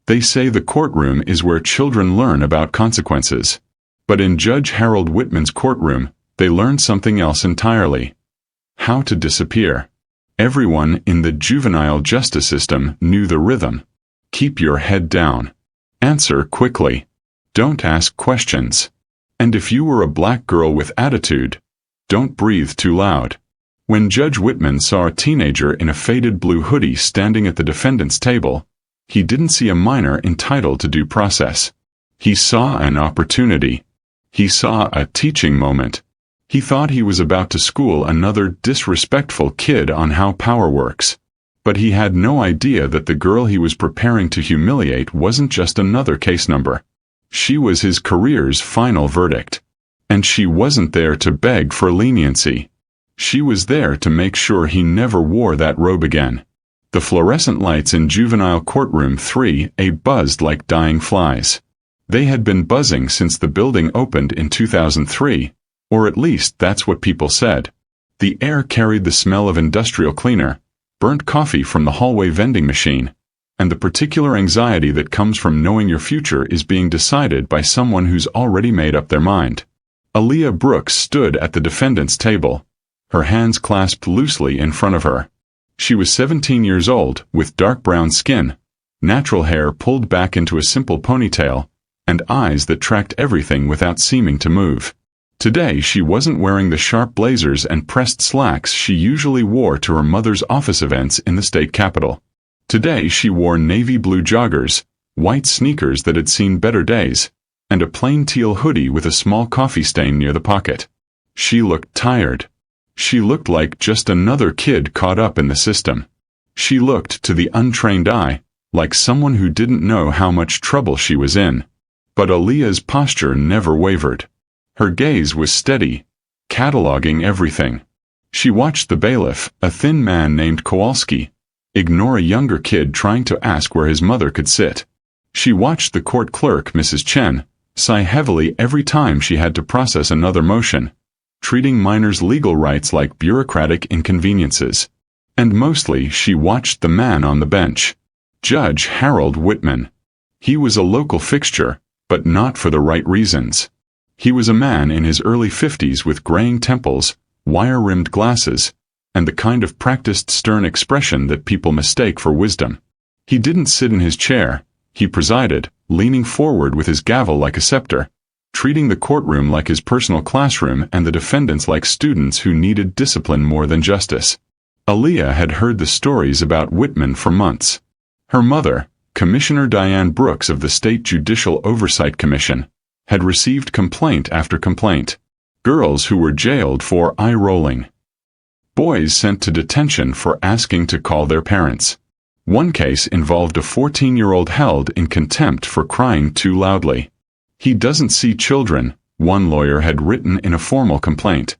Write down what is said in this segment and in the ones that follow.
They say the courtroom is where children learn about consequences. But in Judge Harold Whitman's courtroom, they learned something else entirely. How to disappear. Everyone in the juvenile justice system knew the rhythm. Keep your head down. Answer quickly. Don't ask questions. And if you were a black girl with attitude, don't breathe too loud. When Judge Whitman saw a teenager in a faded blue hoodie standing at the defendant's table, he didn't see a minor entitled to due process. He saw an opportunity. He saw a teaching moment. He thought he was about to school another disrespectful kid on how power works. But he had no idea that the girl he was preparing to humiliate wasn't just another case number. She was his career's final verdict. And she wasn't there to beg for leniency. She was there to make sure he never wore that robe again. The fluorescent lights in Juvenile Courtroom 3A buzzed like dying flies. They had been buzzing since the building opened in 2003, or at least that's what people said. The air carried the smell of industrial cleaner, burnt coffee from the hallway vending machine, and the particular anxiety that comes from knowing your future is being decided by someone who's already made up their mind. Aaliyah Brooks stood at the defendant's table, her hands clasped loosely in front of her. She was 17 years old, with dark brown skin, natural hair pulled back into a simple ponytail, and eyes that tracked everything without seeming to move. Today she wasn't wearing the sharp blazers and pressed slacks she usually wore to her mother's office events in the state capitol. Today she wore navy blue joggers, white sneakers that had seen better days, and a plain teal hoodie with a small coffee stain near the pocket. She looked tired. She looked like just another kid caught up in the system. She looked, to the untrained eye, like someone who didn't know how much trouble she was in. But Aaliyah's posture never wavered. Her gaze was steady, cataloging everything. She watched the bailiff, a thin man named Kowalski, ignore a younger kid trying to ask where his mother could sit. She watched the court clerk, Mrs. Chen, sigh heavily every time she had to process another motion, treating minors' legal rights like bureaucratic inconveniences. And mostly she watched the man on the bench, Judge Harold Whitman. He was a local fixture, but not for the right reasons. He was a man in his early 50s with graying temples, wire-rimmed glasses, and the kind of practiced stern expression that people mistake for wisdom. He didn't sit in his chair. He presided, leaning forward with his gavel like a scepter, treating the courtroom like his personal classroom and the defendants like students who needed discipline more than justice. Aaliyah had heard the stories about Whitman for months. Her mother, Commissioner Diane Brooks of the State Judicial Oversight Commission, had received complaint after complaint. Girls who were jailed for eye-rolling. Boys sent to detention for asking to call their parents. One case involved a 14-year-old held in contempt for crying too loudly. He doesn't see children, one lawyer had written in a formal complaint.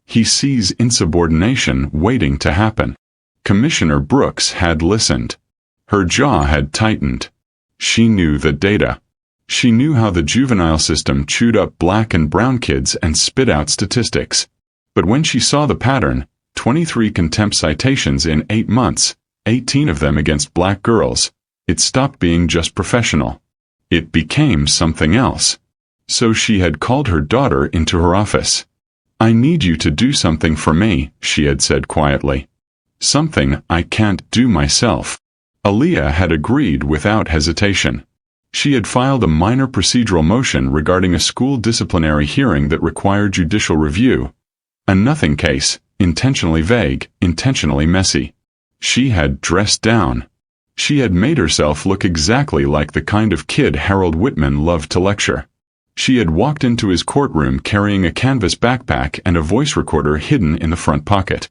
He sees insubordination waiting to happen. Commissioner Brooks had listened. Her jaw had tightened. She knew the data. She knew how the juvenile system chewed up black and brown kids and spit out statistics. But when she saw the pattern, 23 contempt citations in 8 months, 18 of them against black girls, it stopped being just professional. It became something else. So she had called her daughter into her office. "I need you to do something for me," she had said quietly. "Something I can't do myself." Aaliyah had agreed without hesitation. She had filed a minor procedural motion regarding a school disciplinary hearing that required judicial review. A nothing case, intentionally vague, intentionally messy. She had dressed down. She had made herself look exactly like the kind of kid Harold Whitman loved to lecture. She had walked into his courtroom carrying a canvas backpack and a voice recorder hidden in the front pocket.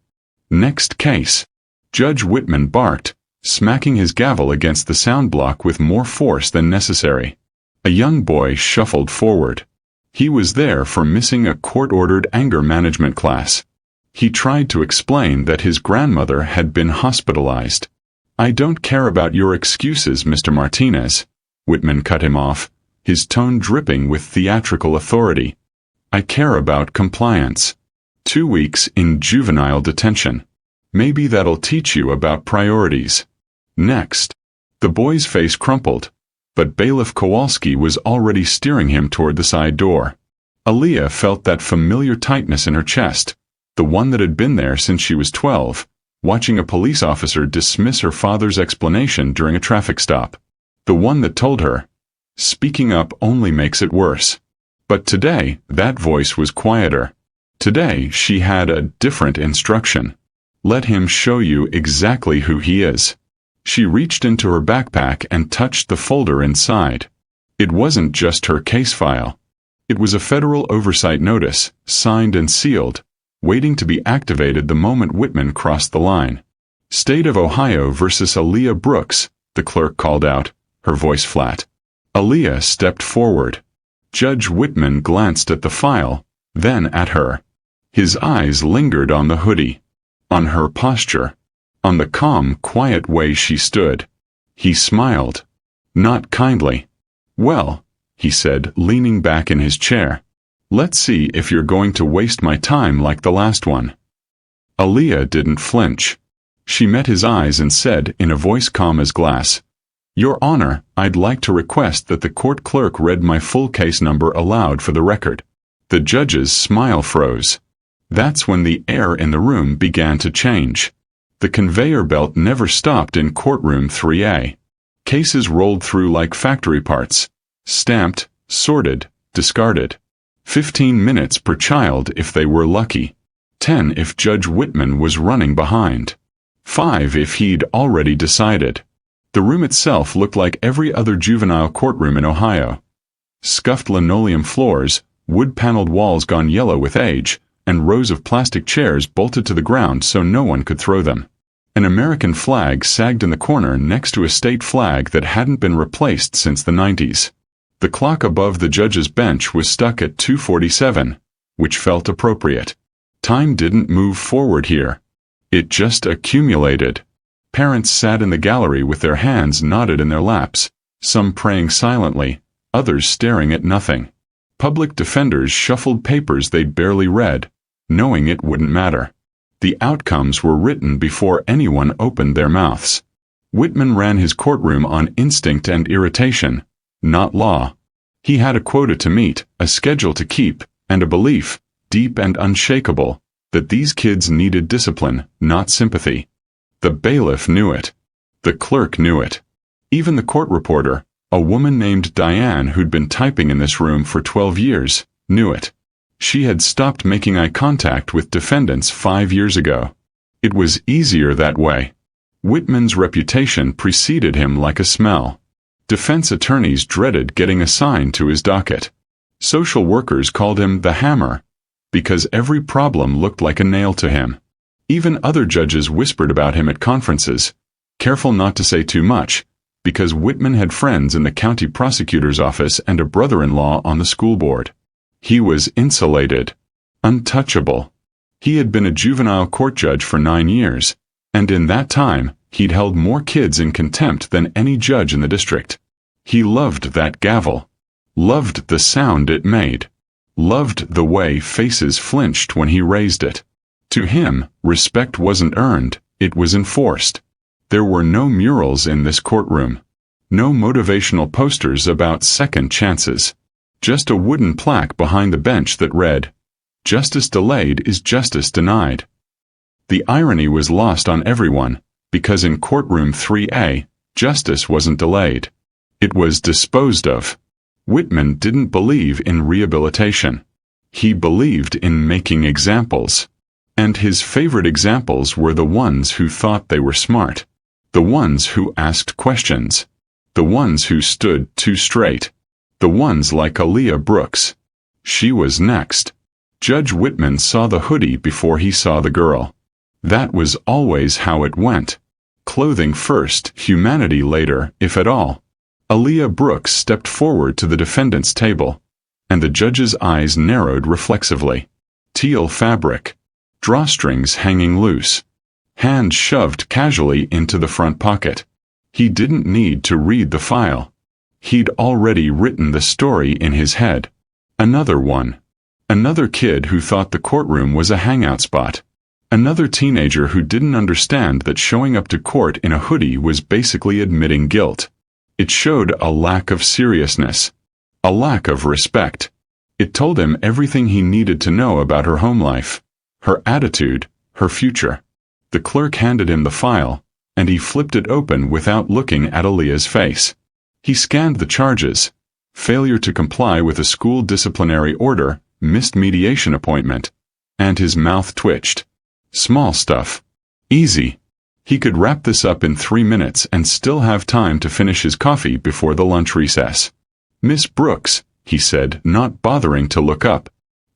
"Next case." Judge Whitman barked, smacking his gavel against the sound block with more force than necessary. A young boy shuffled forward. He was there for missing a court-ordered anger management class. He tried to explain that his grandmother had been hospitalized. "I don't care about your excuses, Mr. Martinez," Whitman cut him off, his tone dripping with theatrical authority. "I care about compliance. 2 weeks in juvenile detention. Maybe that'll teach you about priorities." Next. The boy's face crumpled. but Bailiff Kowalski was already steering him toward the side door. Aaliyah felt that familiar tightness in her chest, the one that had been there since she was 12, watching a police officer dismiss her father's explanation during a traffic stop. The one that told her, "Speaking up only makes it worse." But today, that voice was quieter. Today, she had a different instruction. Let him show you exactly who he is. She reached into her backpack and touched the folder inside. It wasn't just her case file. It was a federal oversight notice, signed and sealed, waiting to be activated the moment Whitman crossed the line. State of Ohio versus Aaliyah Brooks, the clerk called out, her voice flat. Aaliyah stepped forward. Judge Whitman glanced at the file, then at her. His eyes lingered on the hoodie, on her posture, on the calm, quiet way she stood. He smiled. Not kindly. "Well," he said, leaning back in his chair, "let's see if you're going to waste my time like the last one." Aaliyah didn't flinch. She met his eyes and said in a voice calm as glass, "Your Honor, I'd like to request that the court clerk read my full case number aloud for the record." The judge's smile froze. That's when the air in the room began to change. The conveyor belt never stopped in Courtroom 3A. Cases rolled through like factory parts, stamped, sorted, discarded. 15 minutes per child if they were lucky. 10 if Judge Whitman was running behind. 5 if he'd already decided. The room itself looked like every other juvenile courtroom in Ohio. Scuffed linoleum floors, wood-paneled walls gone yellow with age, and rows of plastic chairs bolted to the ground so no one could throw them. An American flag sagged in the corner next to a state flag that hadn't been replaced since the 90s. The clock above the judge's bench was stuck at 2:47, which felt appropriate. Time didn't move forward here. It just accumulated. Parents sat in the gallery with their hands knotted in their laps, some praying silently, others staring at nothing. Public defenders shuffled papers they'd barely read, knowing it wouldn't matter. The outcomes were written before anyone opened their mouths. Whitman ran his courtroom on instinct and irritation, not law. He had a quota to meet, a schedule to keep, and a belief, deep and unshakable, that these kids needed discipline, not sympathy. The bailiff knew it. The clerk knew it. Even the court reporter, a woman named Diane who'd been typing in this room for 12 years, knew it. She had stopped making eye contact with defendants 5 years ago. It was easier that way. Whitman's reputation preceded him like a smell. Defense attorneys dreaded getting assigned to his docket. Social workers called him the hammer, because every problem looked like a nail to him. Even other judges whispered about him at conferences, careful not to say too much, because Whitman had friends in the county prosecutor's office and a brother-in-law on the school board. He was insulated, untouchable. He had been a juvenile court judge for 9 years, and in that time, he'd held more kids in contempt than any judge in the district. He loved that gavel, loved the sound it made, loved the way faces flinched when he raised it. To him, respect wasn't earned, it was enforced. There were no murals in this courtroom. No motivational posters about second chances. Just a wooden plaque behind the bench that read, "Justice delayed is justice denied." The irony was lost on everyone, because in Courtroom 3A, justice wasn't delayed. It was disposed of. Whitman didn't believe in rehabilitation. He believed in making examples. And his favorite examples were the ones who thought they were smart. The ones who asked questions. The ones who stood too straight. The ones like Aaliyah Brooks. She was next. Judge Whitman saw the hoodie before he saw the girl. That was always how it went. Clothing first, humanity later, if at all. Aaliyah Brooks stepped forward to the defendant's table, and the judge's eyes narrowed reflexively. Teal fabric. Drawstrings hanging loose. Hand shoved casually into the front pocket. He didn't need to read the file. He'd already written the story in his head. Another one. Another kid who thought the courtroom was a hangout spot. Another teenager who didn't understand that showing up to court in a hoodie was basically admitting guilt. It showed a lack of seriousness, a lack of respect. It told him everything he needed to know about her home life, her attitude, her future. The clerk handed him the file, and he flipped it open without looking at Aaliyah's face. He scanned the charges: failure to comply with a school disciplinary order, missed mediation appointment, and his mouth twitched. Small stuff. Easy. He could wrap this up in 3 minutes and still have time to finish his coffee before the lunch recess. "Miss Brooks," he said, not bothering to look up,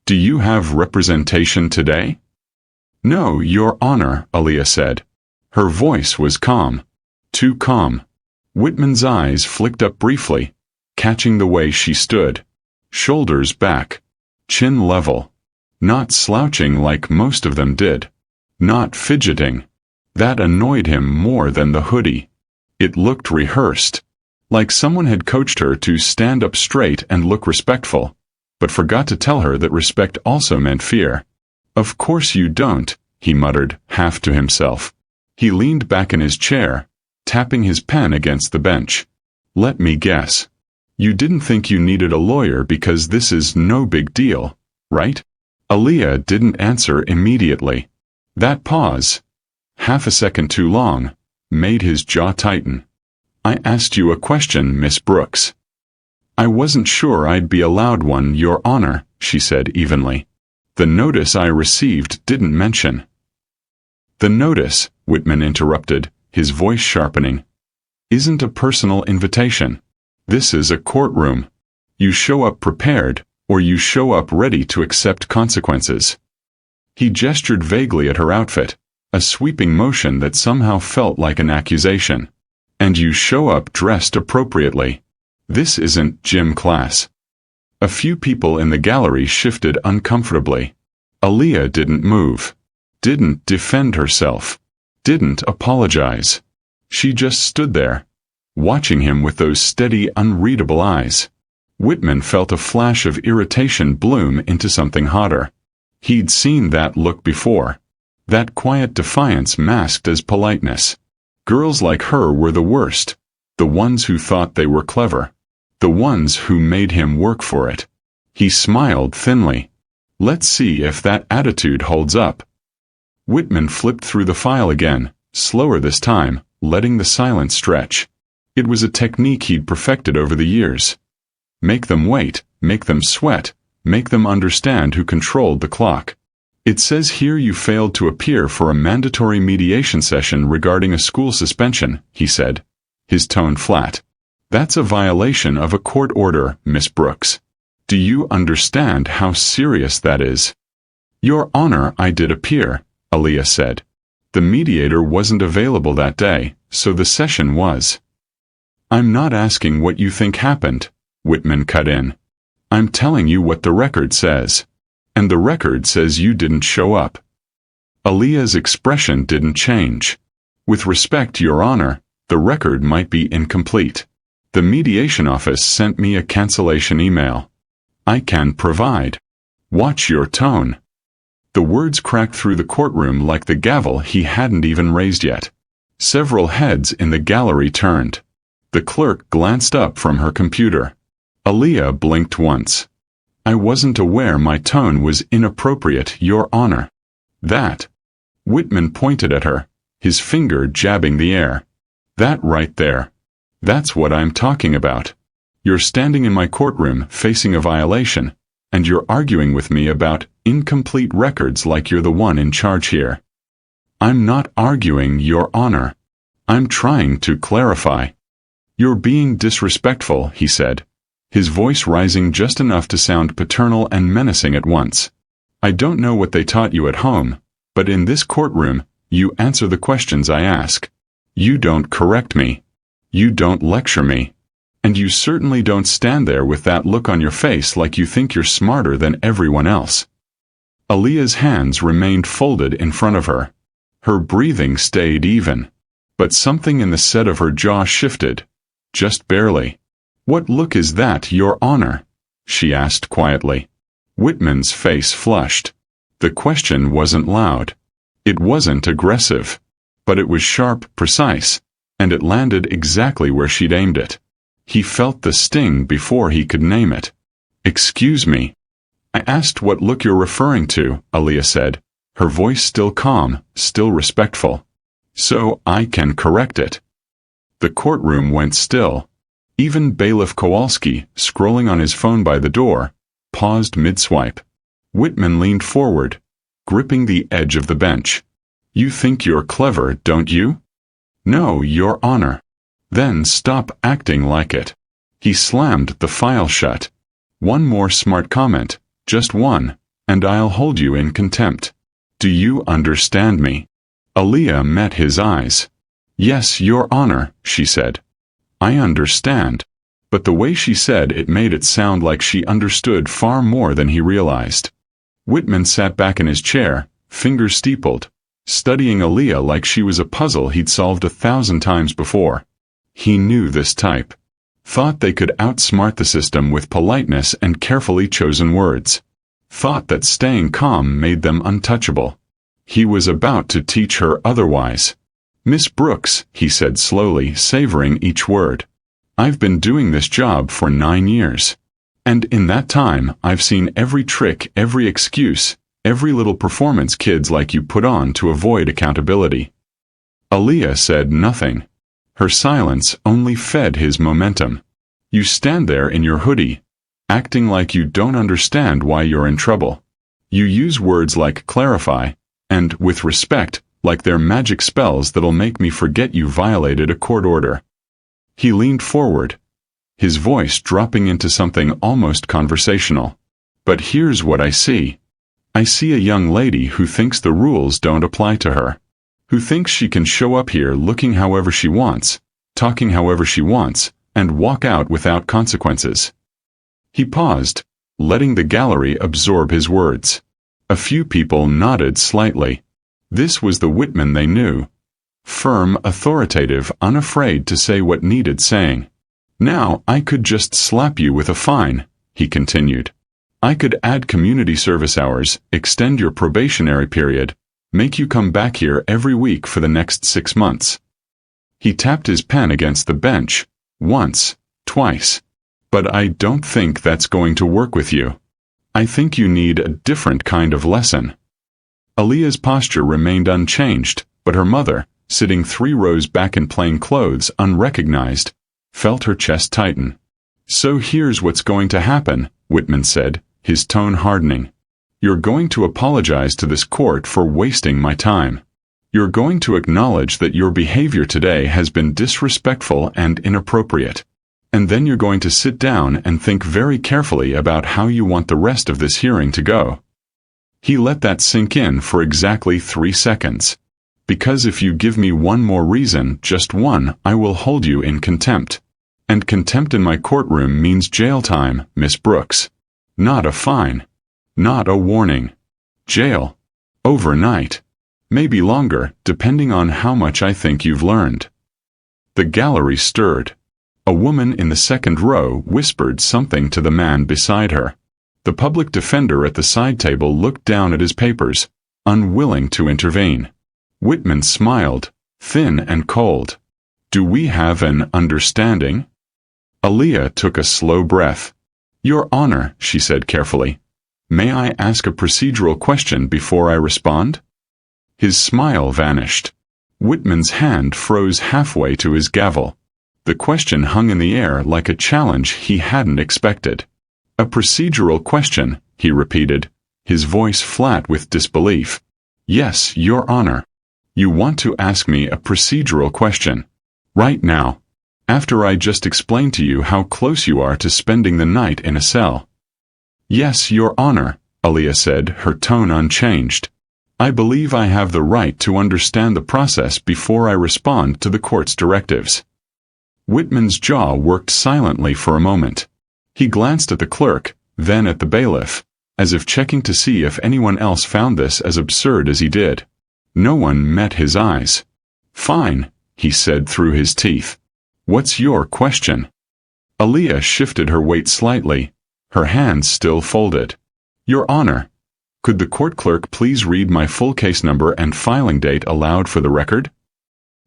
"do you have representation today?" "No, Your Honor," Aaliyah said. Her voice was calm. Too calm. Whitman's eyes flicked up briefly, catching the way she stood. Shoulders back. Chin level. Not slouching like most of them did. Not fidgeting. That annoyed him more than the hoodie. It looked rehearsed. Like someone had coached her to stand up straight and look respectful, but forgot to tell her that respect also meant fear. "Of course you don't," he muttered, half to himself. He leaned back in his chair, tapping his pen against the bench. "Let me guess. You didn't think you needed a lawyer because this is no big deal, right?" Aaliyah didn't answer immediately. That pause, half a second too long, made his jaw tighten. "I asked you a question, Miss Brooks." "I wasn't sure I'd be allowed one, Your Honor," she said evenly. "The notice I received didn't mention." "The notice," Whitman interrupted, his voice sharpening, "isn't a personal invitation. This is a courtroom. You show up prepared, or you show up ready to accept consequences." He gestured vaguely at her outfit, a sweeping motion that somehow felt like an accusation. "And you show up dressed appropriately. This isn't gym class." A few people in the gallery shifted uncomfortably. Aaliyah didn't move. Didn't defend herself. Didn't apologize. She just stood there, watching him with those steady, unreadable eyes. Whitman felt a flash of irritation bloom into something hotter. He'd seen that look before. That quiet defiance masked as politeness. Girls like her were the worst. The ones who thought they were clever. The ones who made him work for it. He smiled thinly. "Let's see if that attitude holds up." Whitman flipped through the file again, slower this time, letting the silence stretch. It was a technique he'd perfected over the years. Make them wait, make them sweat, make them understand who controlled the clock. "It says here you failed to appear for a mandatory mediation session regarding a school suspension," he said, his tone flat. "That's a violation of a court order, Miss Brooks. Do you understand how serious that is?" "Your Honor, I did appear," Aaliyah said. "The mediator wasn't available that day, so the session was." "I'm not asking what you think happened," Whitman cut in. "I'm telling you what the record says. And the record says you didn't show up." Aaliyah's expression didn't change. "With respect, Your Honor, the record might be incomplete. The mediation office sent me a cancellation email. I can provide." "Watch your tone." The words cracked through the courtroom like the gavel he hadn't even raised yet. Several heads in the gallery turned. The clerk glanced up from her computer. Aaliyah blinked once. "I wasn't aware my tone was inappropriate, Your Honor." "That." Whitman pointed at her, his finger jabbing the air. "That right there. That's what I'm talking about. You're standing in my courtroom facing a violation, and you're arguing with me about incomplete records like you're the one in charge here." "I'm not arguing, Your Honor. I'm trying to clarify." "You're being disrespectful," he said, his voice rising just enough to sound paternal and menacing at once. "I don't know what they taught you at home, but in this courtroom, you answer the questions I ask. You don't correct me. You don't lecture me. And you certainly don't stand there with that look on your face like you think you're smarter than everyone else." Aaliyah's hands remained folded in front of her. Her breathing stayed even. But something in the set of her jaw shifted. Just barely. "What look is that, Your Honor?" she asked quietly. Whitman's face flushed. The question wasn't loud. It wasn't aggressive. But it was sharp, precise, and it landed exactly where she'd aimed it. He felt the sting before he could name it. "Excuse me. I asked what look you're referring to," Aaliyah said, her voice still calm, still respectful. "So I can correct it." The courtroom went still. Even Bailiff Kowalski, scrolling on his phone by the door, paused mid-swipe. Whitman leaned forward, gripping the edge of the bench. "You think you're clever, don't you?" "No, Your Honor." "Then stop acting like it." He slammed the file shut. "One more smart comment, just one, and I'll hold you in contempt. Do you understand me?" Aaliyah met his eyes. "Yes, Your Honor," she said. "I understand." But the way she said it made it sound like she understood far more than he realized. Whitman sat back in his chair, fingers steepled, studying Aaliyah like she was a puzzle he'd solved 1,000 times before. He knew this type. Thought they could outsmart the system with politeness and carefully chosen words. Thought that staying calm made them untouchable. He was about to teach her otherwise. "Miss Brooks," he said slowly, savoring each word. "I've been doing this job for 9 years. And in that time, I've seen every trick, every excuse, every little performance kids like you put on to avoid accountability." Aaliyah said nothing. Her silence only fed his momentum. "You stand there in your hoodie, acting like you don't understand why you're in trouble. You use words like clarify, and, with respect, like they're magic spells that'll make me forget you violated a court order." He leaned forward, his voice dropping into something almost conversational. "But here's what I see. I see a young lady who thinks the rules don't apply to her. Who thinks she can show up here looking however she wants, talking however she wants, and walk out without consequences." He paused, letting the gallery absorb his words. A few people nodded slightly. This was the Whitman they knew. Firm, authoritative, unafraid to say what needed saying. "Now, I could just slap you with a fine," he continued. "I could add community service hours, extend your probationary period, make you come back here every week for the next 6 months." He tapped his pen against the bench, once, twice. "But I don't think that's going to work with you. I think you need a different kind of lesson." Aaliyah's posture remained unchanged, but her mother, sitting 3 rows back in plain clothes, unrecognized, felt her chest tighten. "So here's what's going to happen," Whitman said, his tone hardening. "You're going to apologize to this court for wasting my time. You're going to acknowledge that your behavior today has been disrespectful and inappropriate. And then you're going to sit down and think very carefully about how you want the rest of this hearing to go." He let that sink in for exactly 3 seconds. "Because if you give me one more reason, just one, I will hold you in contempt. And contempt in my courtroom means jail time, Miss Brooks. Not a fine. Not a warning. Jail. Overnight. Maybe longer, depending on how much I think you've learned." The gallery stirred. A woman in the second row whispered something to the man beside her. The public defender at the side table looked down at his papers, unwilling to intervene. Whitman smiled, thin and cold. "Do we have an understanding?" Aaliyah took a slow breath. "Your Honor," she said carefully, "may I ask a procedural question before I respond?" His smile vanished. Whitman's hand froze halfway to his gavel. The question hung in the air like a challenge he hadn't expected. "A procedural question," he repeated, his voice flat with disbelief. "Yes, Your Honor. You want to ask me a procedural question. Right now. After I just explained to you how close you are to spending the night in a cell." "Yes, Your Honor," Aaliyah said, her tone unchanged. "I believe I have the right to understand the process before I respond to the court's directives." Whitman's jaw worked silently for a moment. He glanced at the clerk, then at the bailiff, as if checking to see if anyone else found this as absurd as he did. No one met his eyes. "Fine," he said through his teeth. "What's your question?" Aaliyah shifted her weight slightly, her hands still folded. "Your Honor, could the court clerk please read my full case number and filing date aloud for the record?"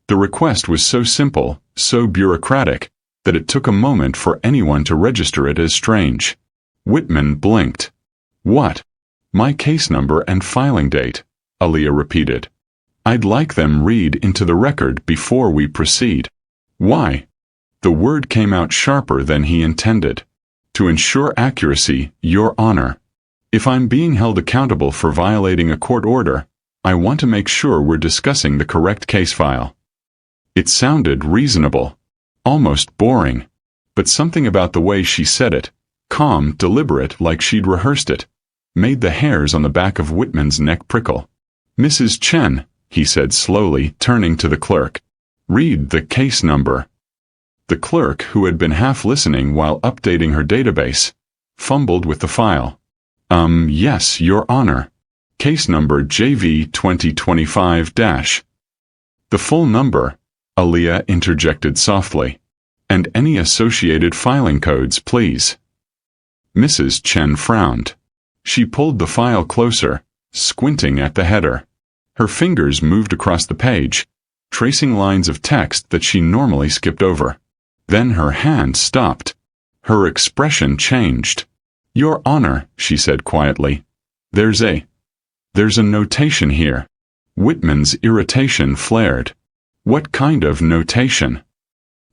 The request was so simple, so bureaucratic, that it took a moment for anyone to register it as strange. Whitman blinked. "What?" "My case number and filing date," Aaliyah repeated. "I'd like them read into the record before we proceed." "Why?" The word came out sharper than he intended. "To ensure accuracy, Your Honor. If I'm being held accountable for violating a court order, I want to make sure we're discussing the correct case file." It sounded reasonable, almost boring, but something about the way she said it, calm, deliberate, like she'd rehearsed it, made the hairs on the back of Whitman's neck prickle. "Mrs. Chen," he said slowly, turning to the clerk, "read the case number." The clerk, who had been half listening while updating her database, fumbled with the file. Yes, Your Honor. Case number JV 2025-." "The full number," Aaliyah interjected softly. "And any associated filing codes, please." Mrs. Chen frowned. She pulled the file closer, squinting at the header. Her fingers moved across the page, tracing lines of text that she normally skipped over. Then her hand stopped. Her expression changed. "Your Honor," she said quietly, There's a notation here." Whitman's irritation flared. "What kind of notation?"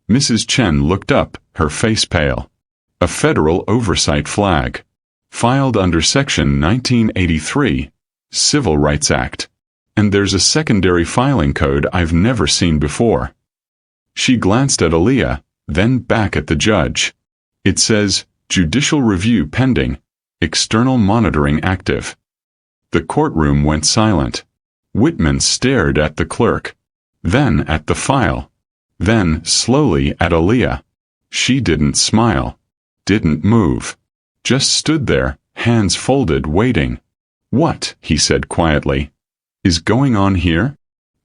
Mrs. Chen looked up, her face pale. "A federal oversight flag. Filed under Section 1983, Civil Rights Act. And there's a secondary filing code I've never seen before." She glanced at Aaliyah, then back at the judge. "It says, Judicial Review Pending, External Monitoring Active." The courtroom went silent. Whitman stared at the clerk, then at the file, then slowly at Aaliyah. She didn't smile, didn't move, just stood there, hands folded, waiting. "What," he said quietly, "is going on here?"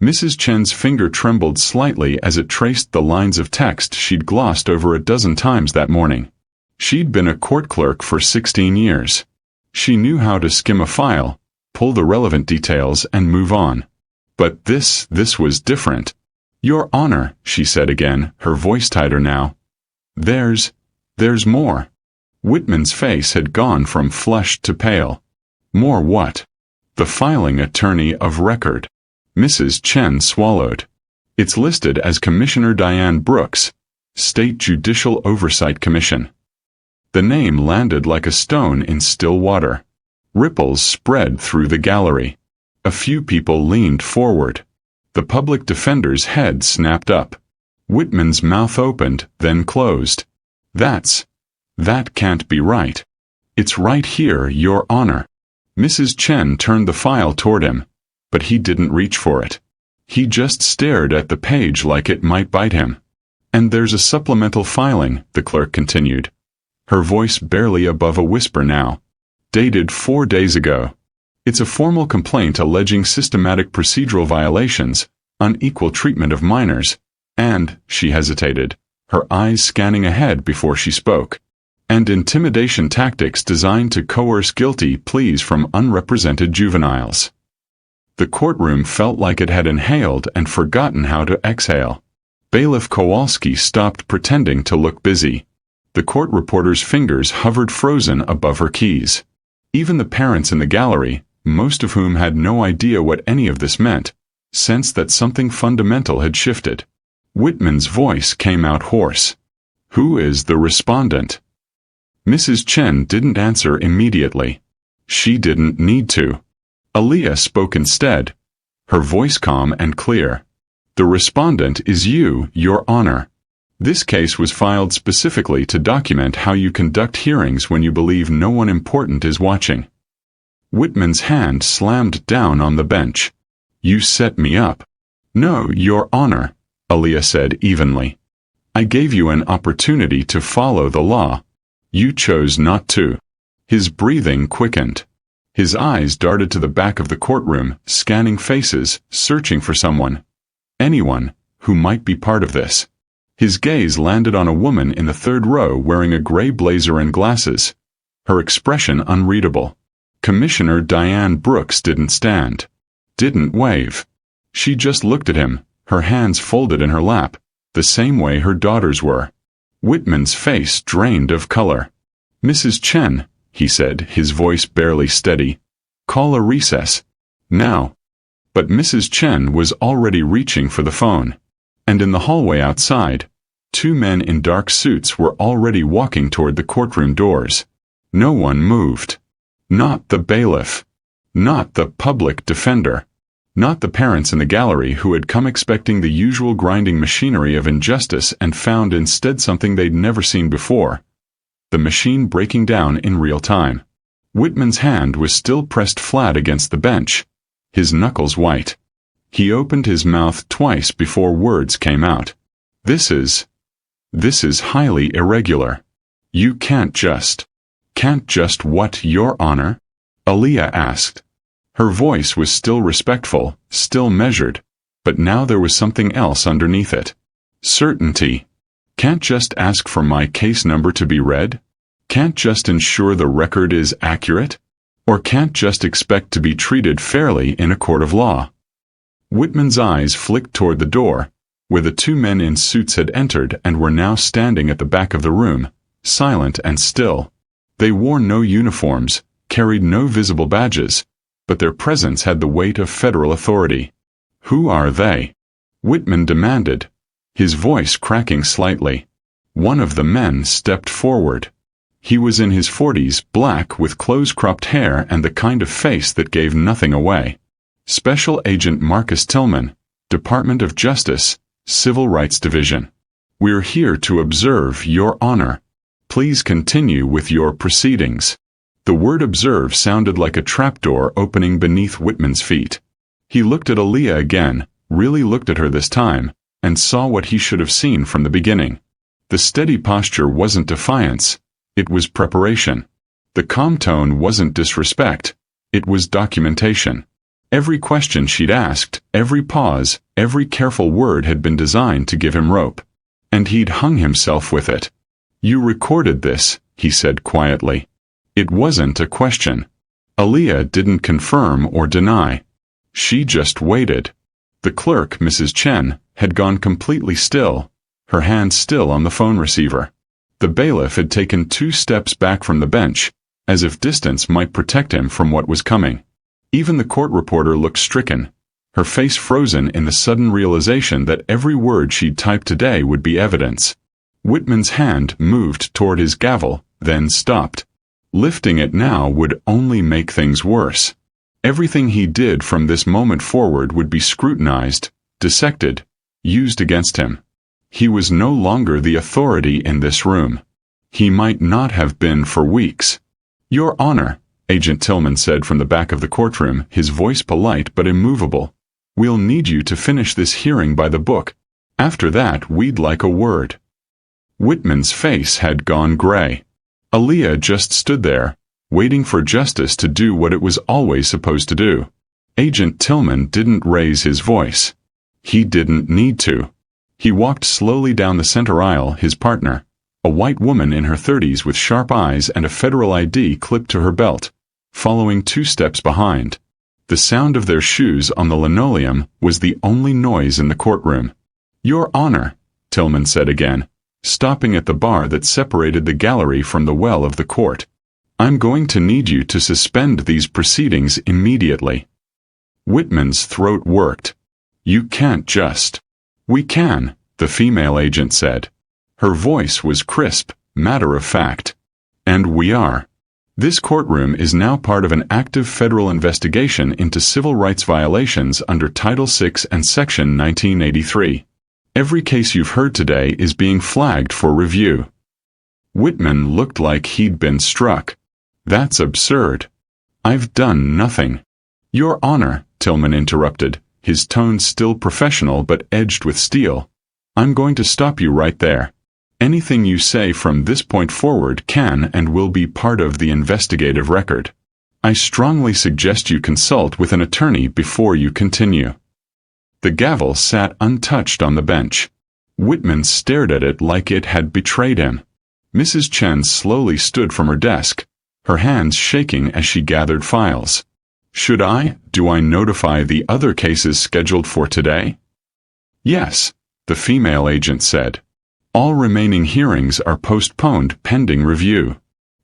Mrs. Chen's finger trembled slightly as it traced the lines of text she'd glossed over a dozen times that morning. She'd been a court clerk for 16 years. She knew how to skim a file, pull the relevant details, and move on. But this was different. "Your Honor," she said again, her voice tighter now. There's more." Whitman's face had gone from flushed to pale. "More what?" "The filing attorney of record." Mrs. Chen swallowed. "It's listed as Commissioner Aaliyah Brooks, State Judicial Oversight Commission." The name landed like a stone in still water. Ripples spread through the gallery. A few people leaned forward. The public defender's head snapped up. Whitman's mouth opened, then closed. That can't be right." "It's right here, Your Honor." Mrs. Chen turned the file toward him, but he didn't reach for it. He just stared at the page like it might bite him. "And there's a supplemental filing," the clerk continued, her voice barely above a whisper now. "Dated 4 days ago. It's a formal complaint alleging systematic procedural violations, unequal treatment of minors, and," she hesitated, her eyes scanning ahead before she spoke, "and intimidation tactics designed to coerce guilty pleas from unrepresented juveniles." The courtroom felt like it had inhaled and forgotten how to exhale. Bailiff Kowalski stopped pretending to look busy. The court reporter's fingers hovered frozen above her keys. Even the parents in the gallery, most of whom had no idea what any of this meant, sensed that something fundamental had shifted. Whitman's voice came out hoarse. "Who is the respondent?" Mrs. Chen didn't answer immediately. She didn't need to. Aaliyah spoke instead, her voice calm and clear. "The respondent is you, Your Honor. This case was filed specifically to document how you conduct hearings when you believe no one important is watching." Whitman's hand slammed down on the bench. "You set me up." "No, Your Honor," Aaliyah said evenly. "I gave you an opportunity to follow the law. You chose not to." His breathing quickened. His eyes darted to the back of the courtroom, scanning faces, searching for someone. Anyone who might be part of this. His gaze landed on a woman in the third row wearing a gray blazer and glasses, her expression unreadable. Commissioner Aaliyah Brooks didn't stand, didn't wave. She just looked at him, her hands folded in her lap, the same way her daughters were. Whitman's face drained of color. "Mrs. Chen," he said, his voice barely steady. "Call a recess. Now." But Mrs. Chen was already reaching for the phone. And in the hallway outside, two men in dark suits were already walking toward the courtroom doors. No one moved. Not the bailiff. Not the public defender. Not the parents in the gallery who had come expecting the usual grinding machinery of injustice and found instead something they'd never seen before. The machine breaking down in real time. Whitman's hand was still pressed flat against the bench, his knuckles white. He opened his mouth twice before words came out. This is highly irregular. You can't just what, Your Honor?" Aaliyah asked. Her voice was still respectful, still measured, but now there was something else underneath it. Certainty. Can't just ask for my case number to be read? Can't just ensure the record is accurate? Or can't just expect to be treated fairly in a court of law? Whitman's eyes flicked toward the door, where the two men in suits had entered and were now standing at the back of the room, silent and still. They wore no uniforms, carried no visible badges, but their presence had the weight of federal authority. "Who are they?" Whitman demanded, his voice cracking slightly. One of the men stepped forward. He was in his 40s, black with close-cropped hair and the kind of face that gave nothing away. Special Agent Marcus Tillman, Department of Justice, Civil Rights Division. "We're here to observe, Your Honor. Please continue with your proceedings." The word "observe" sounded like a trapdoor opening beneath Whitman's feet. He looked at Aaliyah again, really looked at her this time, and saw what he should have seen from the beginning. The steady posture wasn't defiance, it was preparation. The calm tone wasn't disrespect, it was documentation. Every question she'd asked, every pause, every careful word had been designed to give him rope. And he'd hung himself with it. "You recorded this," he said quietly. It wasn't a question. Aaliyah didn't confirm or deny. She just waited. The clerk, Mrs. Chen, had gone completely still, her hand still on the phone receiver. The bailiff had taken 2 steps back from the bench, as if distance might protect him from what was coming. Even the court reporter looked stricken, her face frozen in the sudden realization that every word she'd typed today would be evidence. Whitman's hand moved toward his gavel, then stopped. Lifting it now would only make things worse. Everything he did from this moment forward would be scrutinized, dissected, used against him. He was no longer the authority in this room. He might not have been for weeks. "Your Honor," Agent Tillman said from the back of the courtroom, his voice polite but immovable. "We'll need you to finish this hearing by the book. After that, we'd like a word." Whitman's face had gone gray. Aaliyah just stood there, waiting for justice to do what it was always supposed to do. Agent Tillman didn't raise his voice. He didn't need to. He walked slowly down the center aisle, his partner, a white woman in her 30s with sharp eyes and a federal ID clipped to her belt, following 2 steps behind. The sound of their shoes on the linoleum was the only noise in the courtroom. "Your Honor," Tillman said again, stopping at the bar that separated the gallery from the well of the court. "I'm going to need you to suspend these proceedings immediately." Whitman's throat worked. "You can't just." "We can," the female agent said. Her voice was crisp, matter-of-fact. "And we are. This courtroom is now part of an active federal investigation into civil rights violations under Title VI and Section 1983. Every case you've heard today is being flagged for review." Whitman looked like he'd been struck. "That's absurd. I've done nothing." "Your Honor," Tillman interrupted, his tone still professional but edged with steel. "I'm going to stop you right there. Anything you say from this point forward can and will be part of the investigative record. I strongly suggest you consult with an attorney before you continue." The gavel sat untouched on the bench. Whitman stared at it like it had betrayed him. Mrs. Chen slowly stood from her desk, her hands shaking as she gathered files. Do I notify the other cases scheduled for today?" "Yes," the female agent said. All remaining hearings are postponed pending review.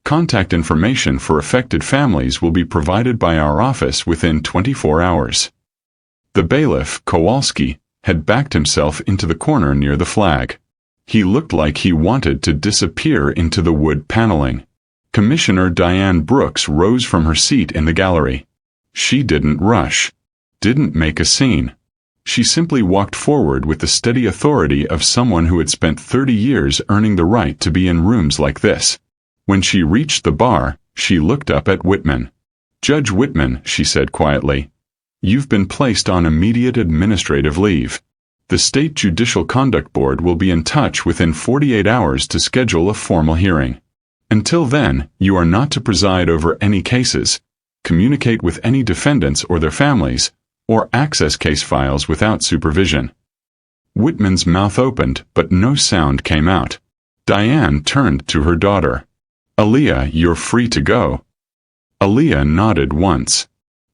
Contact information for affected families will be provided by our office within 24 hours. The bailiff, Kowalski, had backed himself into the corner near the flag. He looked like he wanted to disappear into the wood paneling. Commissioner Diane Brooks rose from her seat in the gallery. She didn't rush. Didn't make a scene. She simply walked forward with the steady authority of someone who had spent 30 years earning the right to be in rooms like this. When she reached the bar, she looked up at Whitman. "Judge Whitman," she said quietly, "you've been placed on immediate administrative leave. The State Judicial Conduct Board will be in touch within 48 hours to schedule a formal hearing. Until then, you are not to preside over any cases, communicate with any defendants or their families, or access case files without supervision." Whitman's mouth opened, but no sound came out. Diane turned to her daughter. "Aaliyah, you're free to go." Aaliyah nodded once.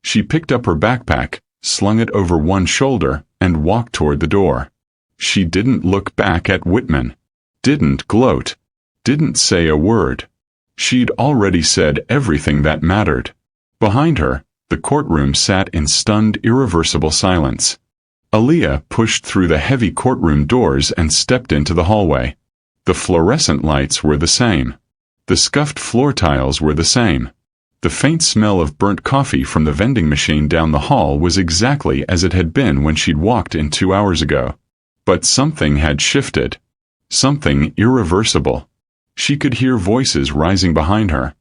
She picked up her backpack, slung it over one shoulder, and walked toward the door. She didn't look back at Whitman. Didn't gloat. Didn't say a word. She'd already said everything that mattered. Behind her, the courtroom sat in stunned, irreversible silence. Aaliyah pushed through the heavy courtroom doors and stepped into the hallway. The fluorescent lights were the same. The scuffed floor tiles were the same. The faint smell of burnt coffee from the vending machine down the hall was exactly as it had been when she'd walked in 2 hours ago. But something had shifted. Something irreversible. She could hear voices rising behind her.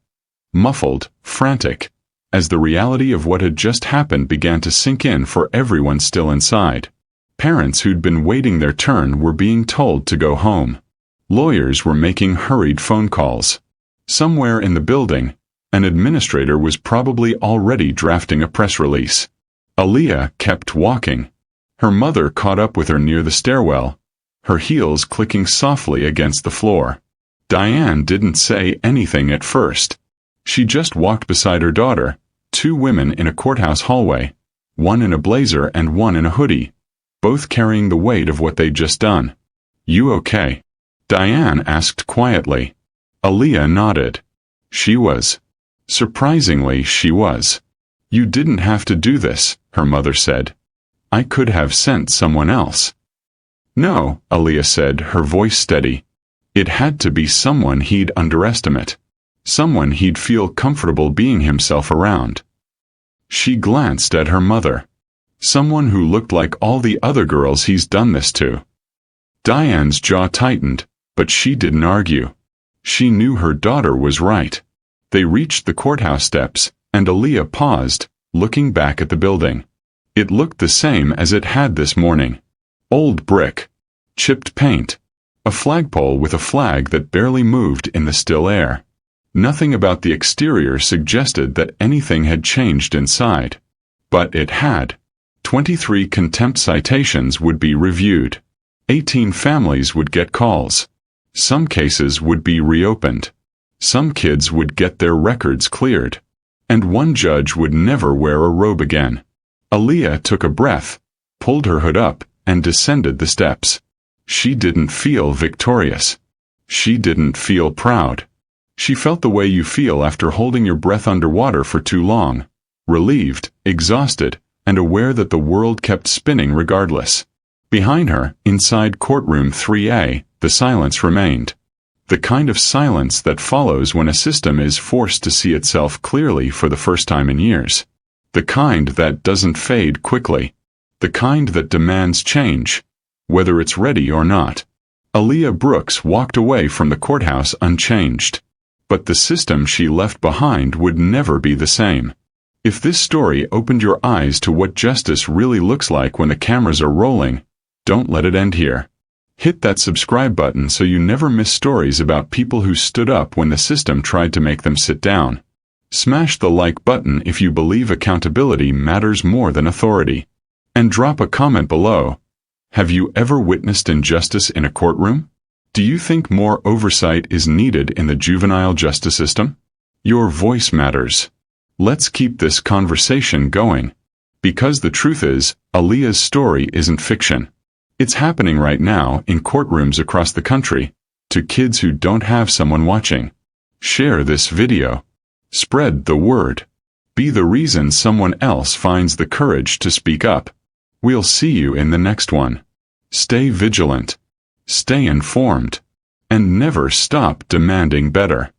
Muffled, frantic, as the reality of what had just happened began to sink in for everyone still inside. Parents who'd been waiting their turn were being told to go home. Lawyers were making hurried phone calls. Somewhere in the building, an administrator was probably already drafting a press release. Aaliyah kept walking. Her mother caught up with her near the stairwell, her heels clicking softly against the floor. Diane didn't say anything at first. She just walked beside her daughter, 2 women in a courthouse hallway, one in a blazer and one in a hoodie, both carrying the weight of what they'd just done. "You okay?" Diane asked quietly. Aaliyah nodded. She was. Surprisingly, she was. "You didn't have to do this," her mother said. "I could have sent someone else." "No," Aaliyah said, her voice steady. "It had to be someone he'd underestimate. Someone he'd feel comfortable being himself around." She glanced at her mother. "Someone who looked like all the other girls he's done this to." Diane's jaw tightened, but she didn't argue. She knew her daughter was right. They reached the courthouse steps, and Aaliyah paused, looking back at the building. It looked the same as it had this morning. Old brick. Chipped paint. A flagpole with a flag that barely moved in the still air. Nothing about the exterior suggested that anything had changed inside. But it had. 23 contempt citations would be reviewed. 18 families would get calls. Some cases would be reopened. Some kids would get their records cleared. And one judge would never wear a robe again. Aaliyah took a breath, pulled her hood up, and descended the steps. She didn't feel victorious. She didn't feel proud. She felt the way you feel after holding your breath underwater for too long, relieved, exhausted, and aware that the world kept spinning regardless. Behind her, inside courtroom 3A, the silence remained. The kind of silence that follows when a system is forced to see itself clearly for the first time in years. The kind that doesn't fade quickly. The kind that demands change, whether it's ready or not. Aaliyah Brooks walked away from the courthouse unchanged. But the system she left behind would never be the same. If this story opened your eyes to what justice really looks like when the cameras are rolling, don't let it end here. Hit that subscribe button so you never miss stories about people who stood up when the system tried to make them sit down. Smash the like button if you believe accountability matters more than authority. And drop a comment below. Have you ever witnessed injustice in a courtroom? Do you think more oversight is needed in the juvenile justice system? Your voice matters. Let's keep this conversation going. Because the truth is, Aaliyah's story isn't fiction. It's happening right now in courtrooms across the country, to kids who don't have someone watching. Share this video. Spread the word. Be the reason someone else finds the courage to speak up. We'll see you in the next one. Stay vigilant. Stay informed. And never stop demanding better.